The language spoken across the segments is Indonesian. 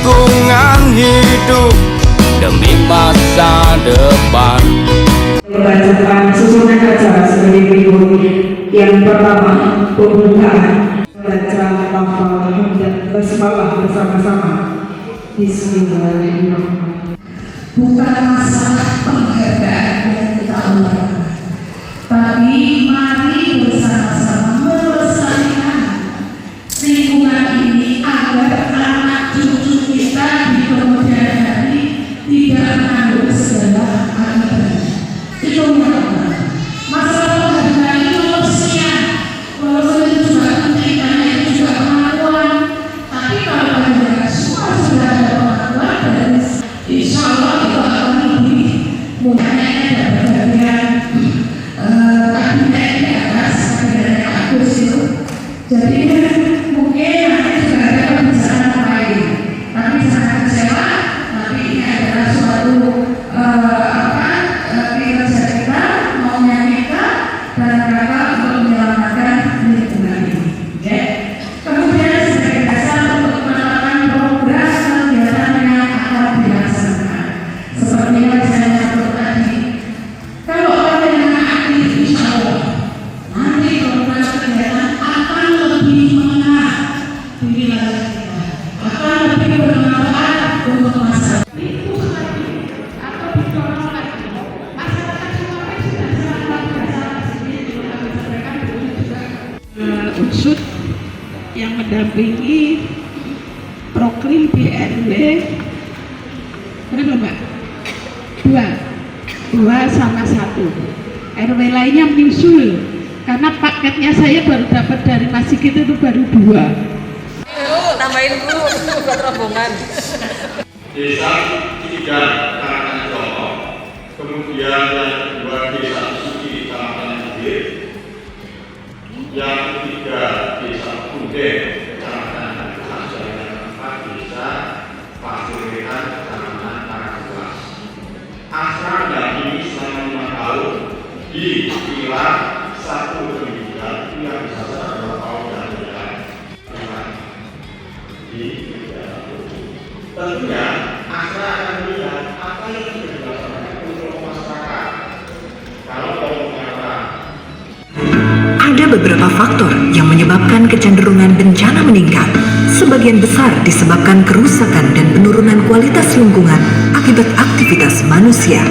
lingkungan hidup demi masa depan. Pembacakan susunan acara sebagai berikut. Yang pertama, pembukaan. Baca lafal hamdan basmalah bersama-sama. Bismillahirrahmanirrahim. Bukan masalah penghargaan yang kita undang, tapi mari bersama-sama melestarikan lingkungan ini agar anak cucu kita di kemudian hari tidak mengandung segala akibatnya. Itu yang pertama. Masalah penghargaan itu manusia, walaupun itu juga penting karena itu juga pengakuan. Tapi kalau pada semua sudah ada pengakuan dari insya Allah itu akan lebih mudahnya ada bagian kabinet di atas kabinet bagus itu. Jadi mungkin nanti juga ada pembicaraan lain. Tapi sangat kecewa. Tapi ini adalah suatu kinerja kita, maunya kita dan rangka untuk menyelamatkan lingkungan ini. Okay? Kemudian sebagai dasar untuk menetapkan program kegiatan yang akan dilaksanakan. Seperti yang saya sebut tadi, kalau ada yang aktif insya Allah nanti program kegiatan akan lebih mengena di wilayah kita, akan lebih bermanfaat untuk masyarakat. Atau didorong lagi masyarakat semua sudah sangat biasa sendiri menyampaikan juga unsur yang mendampingi program BRW berapa Mbak? Dua sama satu. RW lainnya menyusul karena paketnya saya baru dapat dari Mas Sigit itu baru 2. Tambahin dulu buat rombongan. Desa 3 Kecamatan Jowo, kemudian yang kedua Desa Suci Kecamatan Gede, yang ketiga Desa Bunde Kecamatan Kecamatan, yang keempat Desa Pasiritan Kecamatan Karanggelas. Asra dampingi selama 5 tahun di pilar 1 pendidikan yang bisa berapa tahun dan berjalan di tentunya Asra akan melihat apa yang sudah dilaksanakan untuk masyarakat. Kalau ternyata ada beberapa faktor yang menyebabkan kecenderungan bencana meningkat. Sebagian besar disebabkan kerusakan dan penurunan kualitas lingkungan akibat aktivitas manusia.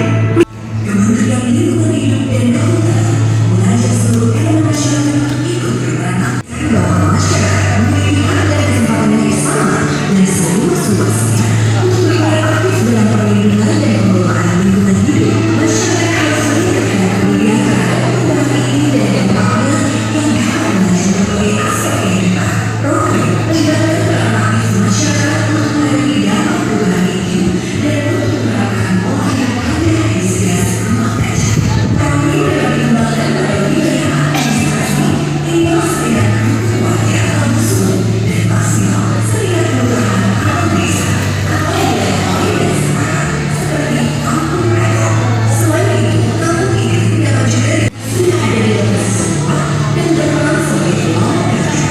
Kementerian Lingkungan Hidup dan Kehutanan mengajak seluruh elemen masyarakat untuk ikut berperan aktif bahwa masyarakat memiliki hak dan kesempatan yang sama dan seluas-luasnya untuk berperan aktif dalam perlindungan dan pengelolaan lingkungan hidup. Masyarakat harus meningkatkan kepedulian terhadap perubahan ini dan dampaknya yang dapat menjadi berbagai aspek kehidupan. Program melibatkan peran aktif masyarakat untuk menghadapi dampak perubahan iklim dan untuk menerapkan pola hidup yang disediakan rumah kaca. Program ini dapat dikembangkan pada wilayah administrasi, tinggal serikat keluarga langsung dan maksimal serikat kelurahan atau desa atau wilayah dan semarang seperti kampung adat. Selain itu, kampung ini dapat juga sudah ada di dalam semua dan berperan sebagai kelompok kerja.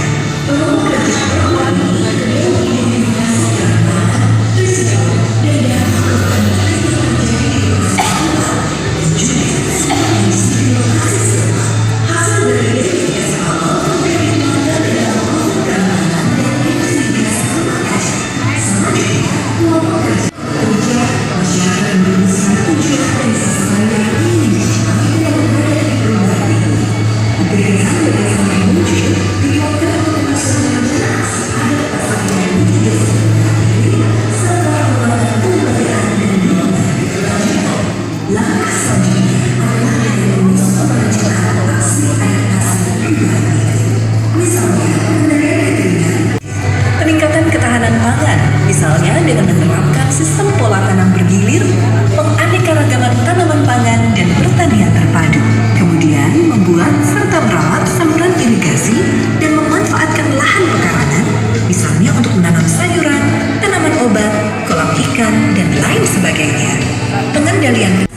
Kelompok kerja program ini dapat diidentifikasikan mana, risiko, dan dampak perubahan iklim yang terjadi di lokasi awal dan juga kondisi di lokasi serupa. Hasil dari identifikasi awal kemudian dikembangkan ke dalam kelompok penanganan dan investigasi rumah kaca. Selanjutnya, kelompok kerja masyarakat Indonesia tujuan dan sasaran yang ingin dicapai dengan menghadapi perubahan iklim. Gagasan-gagasan yang muncul dikuatkan untuk masukan yang jelas agar pasangan yang tidak diri serta melakukan pemberdayaan dan dukungan berkelanjutan. Langkah selanjutnya adalah dengan mengusung perencanaan aksi adaptasi perubahan iklim. Misalnya, mengenai kekeringan, peningkatan ketahanan pangan, misalnya dengan menerapkan sistem pola tanam bergilir, penganeka-ragaman tanaman pangan dan pertanian terpadu. Kemudian membuat serta merawat saluran irigasi dan memanfaatkan lahan pekarangan, misalnya untuk menanam sayuran, tanaman obat, kolam ikan, dan lain sebagainya. Pengendalian